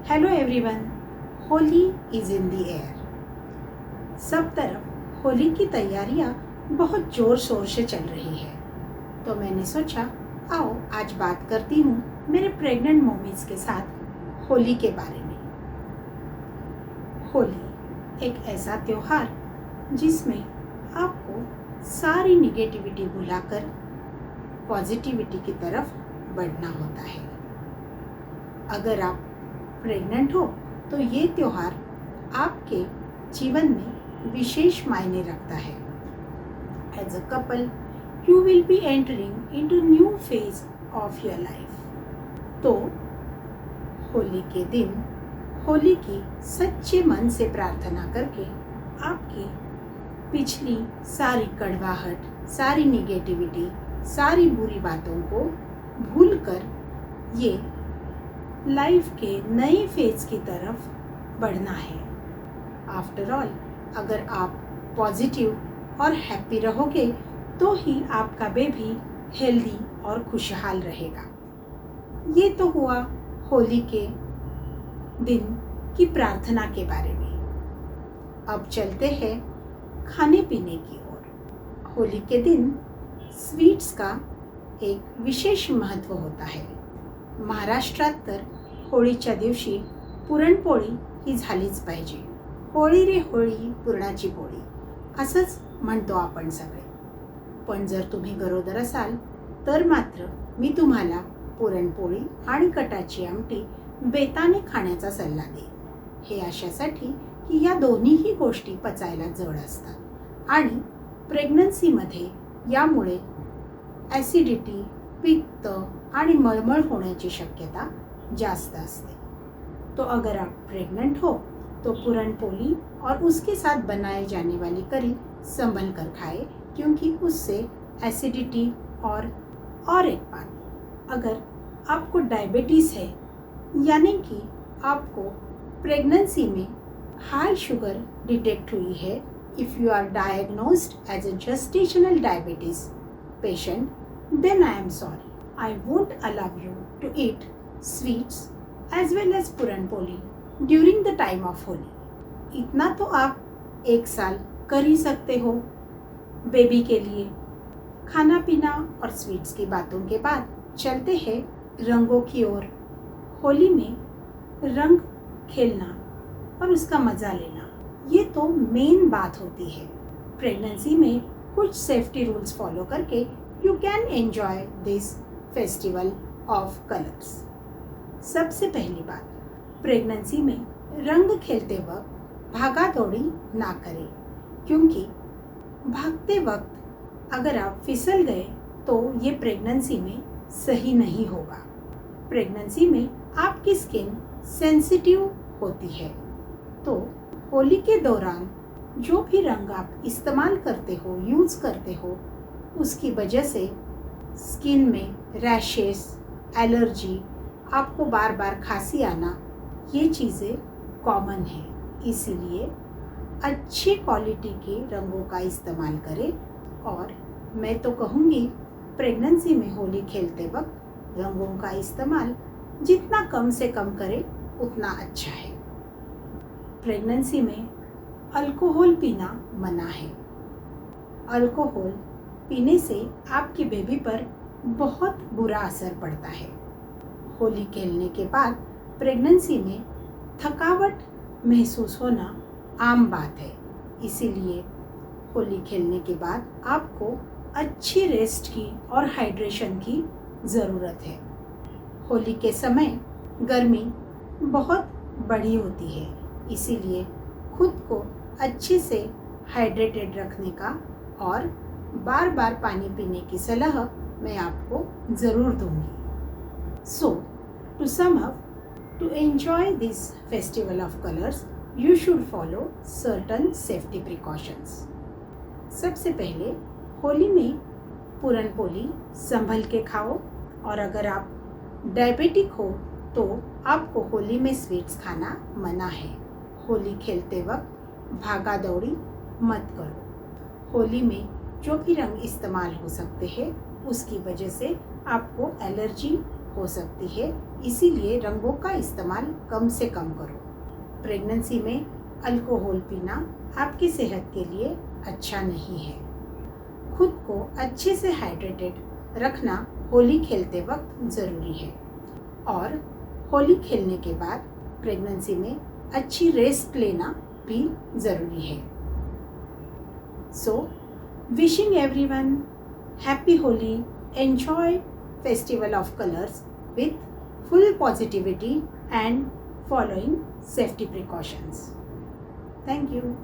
Hello everyone, Holi is in the air. सब तरफ होली की तैयारियां बहुत ज़ोर शोर से चल रही है, तो मैंने सोचा आओ आज बात करती हूँ मेरे प्रेग्नेंट मॉमीज के साथ होली के बारे में। होली एक ऐसा त्योहार जिसमें आपको सारी निगेटिविटी भुलाकर पॉजिटिविटी की तरफ बढ़ना होता है। अगर आप प्रेग्नेंट हो तो ये त्योहार आपके जीवन में विशेष मायने रखता है। As a couple you will be entering into new phase of your life. तो होली के दिन होली की सच्चे मन से प्रार्थना करके आपकी पिछली सारी कड़वाहट, सारी निगेटिविटी, सारी बुरी बातों को भूलकर ये लाइफ के नए फेज की तरफ बढ़ना है। आफ्टर ऑल, अगर आप पॉजिटिव और हैप्पी रहोगे तो ही आपका बेबी हेल्दी और खुशहाल रहेगा। ये तो हुआ होली के दिन की प्रार्थना के बारे में। अब चलते हैं खाने पीने की ओर। होली के दिन स्वीट्स का एक विशेष महत्त्व होता है। महाराष्ट्रात तर होळीच्या दिवशी पुरणपोळी ही झालीच पाहिजे। होळी रे होळी पुरणाची पोळी असंच म्हणतो आपण सगळे। पण जर तुम्ही गरोदर असाल तर मात्र मी तुम्हाला पुरणपोळी आणि कटाची आमटी बेताने खाण्याचा सल्ला देईन। हे अशासाठी की या दोन्हीही गोष्टी पचायला जड असतात आणि प्रेग्नन्सीमध्ये यामुळे ॲसिडिटी, पित्त आणि मळमळ होण्याची शक्यता जास्त असते। तो अगर आप प्रेग्नेंट हो तो पुरणपोली और उसके साथ बनाए जाने वाली करी संभल कर खाए, क्योंकि उससे एसिडिटी और एक बात, अगर आपको डायबिटीज़ है यानी कि आपको प्रेगनेंसी में हाई शुगर डिटेक्ट हुई है, if you are diagnosed as a gestational diabetes patient, then I am sorry. I won't allow you to eat sweets as well as puranpoli during the time of Holi। इतना तो आप एक साल कर ही सकते हो बेबी के लिए। खाना पीना और स्वीट्स की बातों के बाद चलते हैं रंगों की ओर। होली में रंग खेलना और उसका मज़ा लेना, ये तो मेन बात होती है। प्रेगनेंसी में कुछ सेफ्टी रूल्स फॉलो करके you can enjoy this festival of colors। सबसे पहली बात, प्रेगनेंसी में रंग खेलते वक्त भागा दौड़ी ना करें, क्योंकि भागते वक्त अगर आप फिसल गए तो ये प्रेगनेंसी में सही नहीं होगा। प्रेगनेंसी में आपकी स्किन सेंसिटिव होती है, तो होली के दौरान जो भी रंग आप इस्तेमाल करते हो, यूज़ करते हो, उसकी वजह से स्किन में रैशेस, एलर्जी, आपको बार बार खांसी आना, ये चीज़ें कॉमन हैं। इसीलिए अच्छी क्वालिटी के रंगों का इस्तेमाल करें। और मैं तो कहूँगी प्रेगनेंसी में होली खेलते वक्त रंगों का इस्तेमाल जितना कम से कम करें उतना अच्छा है। प्रेगनेंसी में अल्कोहल पीना मना है। अल्कोहल पीने से आपकी बेबी पर बहुत बुरा असर पड़ता है। होली खेलने के बाद प्रेगनेंसी में थकावट महसूस होना आम बात है, इसीलिए होली खेलने के बाद आपको अच्छी रेस्ट की और हाइड्रेशन की ज़रूरत है। होली के समय गर्मी बहुत बड़ी होती है, इसीलिए खुद को अच्छे से हाइड्रेटेड रखने का और बार बार पानी पीने की सलाह मैं आपको ज़रूर दूंगी। So to sum up, to enjoy this festival of colours you should follow certain safety precautions. सबसे पहले होली में पुरणपोली संभल के खाओ, और अगर आप डायबिटिक हो तो आपको होली में स्वीट्स खाना मना है। होली खेलते वक्त भागा दौड़ी मत करो। होली में जो भी रंग इस्तेमाल हो सकते हैं उसकी वजह से आपको एलर्जी हो सकती है, इसीलिए रंगों का इस्तेमाल कम से कम करो। प्रेगनेंसी में अल्कोहल पीना आपकी सेहत के लिए अच्छा नहीं है। खुद को अच्छे से हाइड्रेटेड रखना होली खेलते वक्त ज़रूरी है और होली खेलने के बाद प्रेगनेंसी में अच्छी रेस्ट लेना भी ज़रूरी है। So wishing everyone happy Holi, enjoy festival of colours with full positivity and following safety precautions. Thank you.